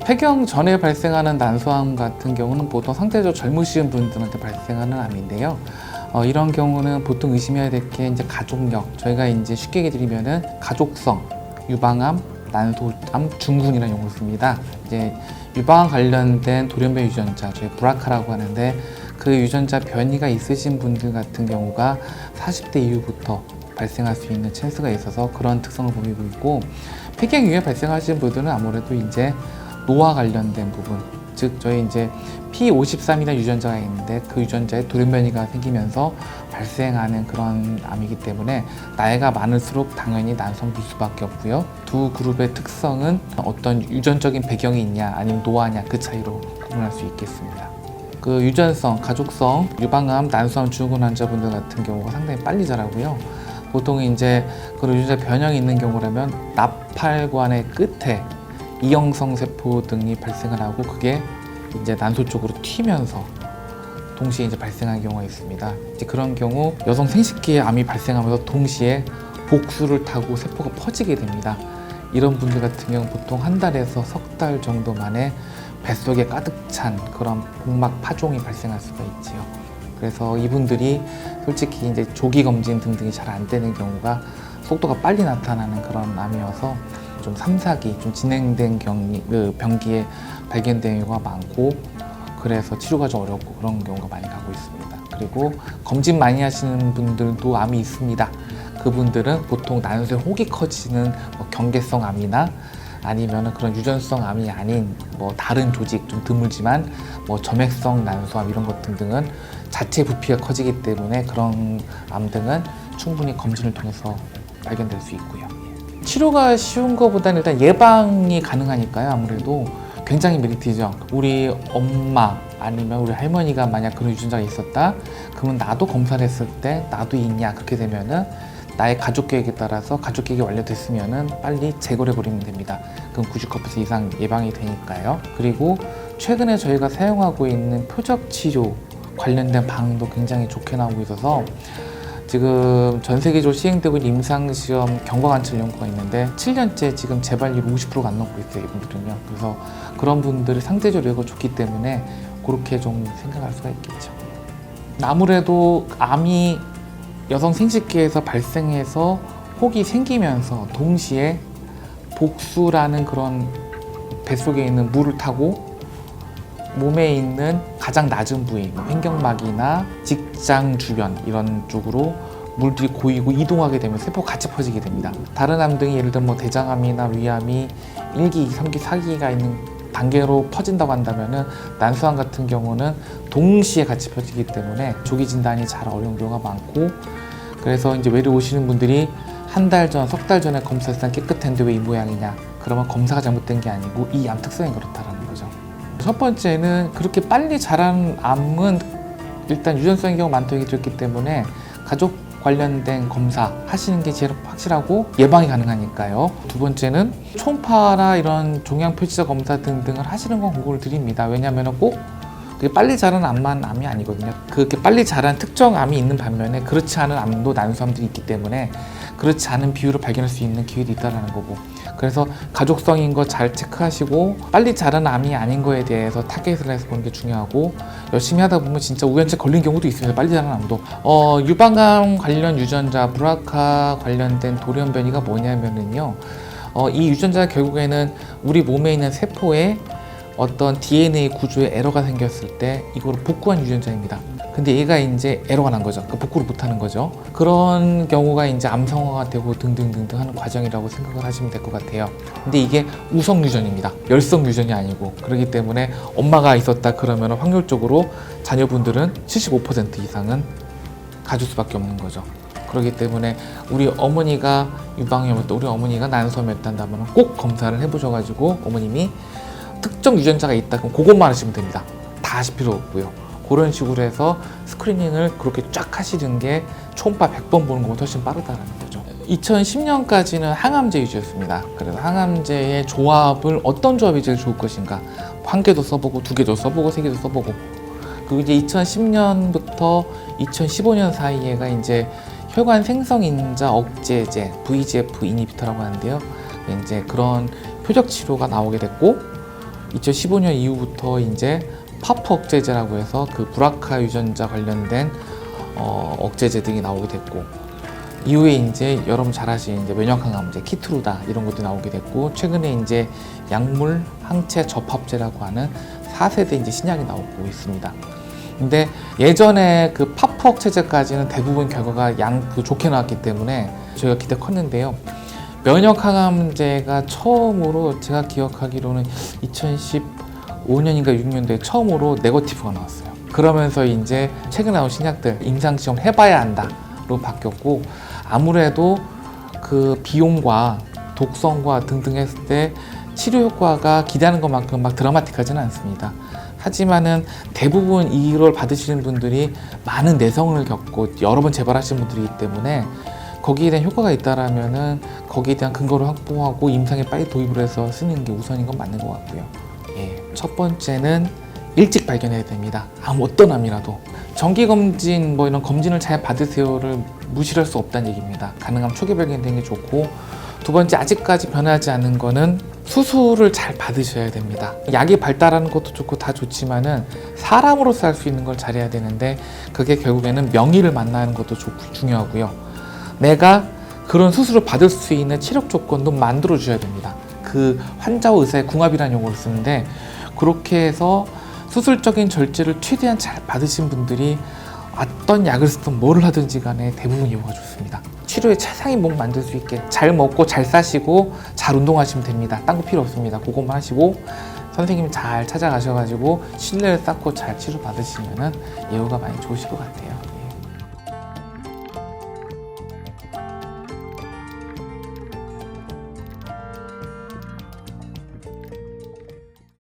폐경 전에 발생하는 난소암 같은 경우는 보통 상대적으로 젊으신 분들한테 발생하는 암인데요. 이런 경우는 보통 의심해야 될 게 이제 가족력. 저희가 이제 쉽게 얘기드리면은 가족성 유방암, 난소암 증후군이라는 용어를 씁니다. 이제 유방암 관련된 돌연변 유전자, 저희 브라카라고 하는데 그 유전자 변이가 있으신 분들 같은 경우가 40대 이후부터 발생할 수 있는 찬스가 있어서 그런 특성을 보이고 있고, 폐경 이후에 발생하신 분들은 아무래도 이제 노화 관련된 부분, 즉 저희 이제 P53이라는 유전자가 있는데 그 유전자에 돌연변이가 생기면서 발생하는 그런 암이기 때문에 나이가 많을수록 당연히 난소암일 수밖에 없고요. 두 그룹의 특성은 어떤 유전적인 배경이 있냐 아니면 노화냐 그 차이로 구분할 수 있겠습니다. 그 유전성, 가족성, 유방암, 난소암 증후군 환자분들 같은 경우가 상당히 빨리 자라고요. 보통 이제 그런 유전자 변형이 있는 경우라면 나팔관의 끝에 이형성 세포 등이 발생을 하고 그게 이제 난소 쪽으로 튀면서 동시에 이제 발생하는 경우가 있습니다. 이제 그런 경우 여성 생식기에 암이 발생하면서 동시에 복수를 타고 세포가 퍼지게 됩니다. 이런 분들 같은 경우 보통 한 달에서 석 달 정도 만에 뱃속에 가득 찬 그런 복막 파종이 발생할 수가 있지요. 그래서 이분들이 솔직히 이제 조기 검진 등등이 잘 안 되는 경우가 속도가 빨리 나타나는 그런 암이어서 좀 3, 4기 좀 진행된 병기에 발견되는 경우가 많고, 그래서 치료가 좀 어렵고 그런 경우가 많이 가고 있습니다. 그리고 검진 많이 하시는 분들도 암이 있습니다. 그분들은 보통 난소에 혹이 커지는 경계성 암이나 아니면 그런 유전성 암이 아닌 다른 조직 좀 드물지만 점액성 난소암 이런 것 등은 자체 부피가 커지기 때문에 그런 암 등은 충분히 검진을 통해서 발견될 수 있고요. 치료가 쉬운 것보다는 일단 예방이 가능하니까요. 아무래도 굉장히 메리트죠. 우리 엄마 아니면 우리 할머니가 만약 그런 유전자가 있었다 그러면 나도 검사를 했을 때 나도 있냐 그렇게 되면은 나의 가족 계획에 따라서 가족 계획이 완료됐으면은 빨리 제거를 해버리면 됩니다. 그럼 99% 이상 예방이 되니까요. 그리고 최근에 저희가 사용하고 있는 표적 치료 관련된 반응도 굉장히 좋게 나오고 있어서 지금 전 세계적으로 시행되고 있는 임상시험 경과관찰 연구가 있는데 7년째 지금 재발률 50%가 안 넘고 있어요. 이분들은요. 그래서 그런 분들이 상대적으로 좋기 때문에 그렇게 좀 생각할 수가 있겠죠. 아무래도 암이 여성 생식기에서 발생해서 혹이 생기면서 동시에 복수라는 그런 뱃속에 있는 물을 타고 몸에 있는 가장 낮은 부위, 횡격막이나 직장 주변 이런 쪽으로 물들이 고이고 이동하게 되면 세포가 같이 퍼지게 됩니다. 다른 암 등이 예를 들면 대장암이나 위암이 1기, 3기, 4기가 있는 단계로 퍼진다고 한다면은 난소암 같은 경우는 동시에 같이 퍼지기 때문에 조기 진단이 잘 어려운 경우가 많고, 그래서 이제 외래 오시는 분들이 한 달 전, 석 달 전에 검사했을 때 깨끗한데 왜 이 모양이냐? 그러면 검사가 잘못된 게 아니고 이 암 특성이 그렇다라는 거죠. 첫 번째는 그렇게 빨리 자라는 암은 일단 유전성의 경우 많다고 얘기 드렸기 때문에 가족 관련된 검사 하시는 게 제일 확실하고 예방이 가능하니까요. 두 번째는 초음파나 이런 종양 표시자 검사 등등을 하시는 건 권고를 드립니다. 왜냐하면 꼭 그게 빨리 자라는 암만 암이 아니거든요. 그렇게 빨리 자라는 특정 암이 있는 반면에 그렇지 않은 암도 난소암들이 있기 때문에 그렇지 않은 비율을 발견할 수 있는 기회도 있다는 거고, 그래서 가족성인 거 잘 체크하시고 빨리 자라는 암이 아닌 거에 대해서 타겟을 해서 보는 게 중요하고, 열심히 하다 보면 진짜 우연치 걸린 경우도 있습니다. 빨리 자라는 암도. 유방암 관련 유전자 브라카 관련된 돌연변이가 뭐냐면은요, 이 유전자 결국에는 우리 몸에 있는 세포에 어떤 DNA 구조에 에러가 생겼을 때 이거를 복구한 유전자입니다. 근데 얘가 이제 에러가 난 거죠. 그 복구를 못 하는 거죠. 그런 경우가 이제 암성화가 되고 등등등등 하는 과정이라고 생각을 하시면 될 것 같아요. 근데 이게 우성 유전입니다. 열성 유전이 아니고, 그렇기 때문에 엄마가 있었다 그러면 확률적으로 자녀분들은 75% 이상은 가질 수밖에 없는 거죠. 그렇기 때문에 우리 어머니가 유방암이었다, 우리 어머니가 난소암이었다면 꼭 검사를 해보셔가지고 어머님이 특정 유전자가 있다 그럼 그것만 하시면 됩니다. 다 하실 필요 없고요. 그런 식으로 해서 스크리닝을 그렇게 쫙 하시는 게 초음파 100번 보는 것보다 훨씬 빠르다는 거죠. 2010년까지는 항암제 위주였습니다. 그래서 항암제의 조합을 어떤 조합이 제일 좋을 것인가, 한 개도 써보고 두 개도 써보고 세 개도 써보고, 그리고 이제 2010년부터 2015년 사이에가 이제 혈관 생성 인자 억제제 VEGF 이니비터라고 하는데요. 이제 그런 표적 치료가 나오게 됐고, 2015년 이후부터 이제 파프 억제제라고 해서 그 브라카 유전자 관련된 억제제 등이 나오게 됐고, 이후에 이제 여러분 잘 아시는 이제 면역항암제 키트루다 이런 것도 나오게 됐고, 최근에 이제 약물 항체 접합제라고 하는 4세대 이제 신약이 나오고 있습니다. 근데 예전에 그 파프 억제제까지는 대부분 결과가 좋게 나왔기 때문에 저희가 기대 컸는데요. 면역항암제가 처음으로 제가 기억하기로는 2015년인가 6년도에 처음으로 네거티브가 나왔어요. 그러면서 이제 최근에 나온 신약들 임상시험 해봐야 한다로 바뀌었고, 아무래도 그 비용과 독성과 등등 했을 때 치료 효과가 기대하는 것만큼 막 드라마틱하지는 않습니다. 하지만은 대부분 이걸 받으시는 분들이 많은 내성을 겪고 여러 번 재발하시는 분들이기 때문에 거기에 대한 효과가 있다라면은 거기에 대한 근거를 확보하고 임상에 빨리 도입을 해서 쓰는 게 우선인 건 맞는 것 같고요. 예, 첫 번째는 일찍 발견해야 됩니다. 어떤 암이라도. 정기검진 이런 검진을 잘 받으세요를 무시할 수 없다는 얘기입니다. 가능하면 초기 발견되는 게 좋고, 두 번째, 아직까지 변하지 않은 거는 수술을 잘 받으셔야 됩니다. 약이 발달하는 것도 좋고 다 좋지만은 사람으로서 할 수 있는 걸 잘해야 되는데, 그게 결국에는 명의를 만나는 것도 중요하고요. 내가 그런 수술을 받을 수 있는 체력 조건도 만들어 주셔야 됩니다. 그 환자와 의사의 궁합이라는 용어를 쓰는데, 그렇게 해서 수술적인 절제를 최대한 잘 받으신 분들이 어떤 약을 쓰든 뭐를 하든지 간에 대부분 이유가 좋습니다. 치료에 최상의 몸 만들 수 있게 잘 먹고 잘 싸시고 잘 운동하시면 됩니다. 딴 거 필요 없습니다. 그것만 하시고 선생님 잘 찾아가셔가지고 신뢰를 쌓고 잘 치료 받으시면은 예후가 많이 좋으실 것 같아요.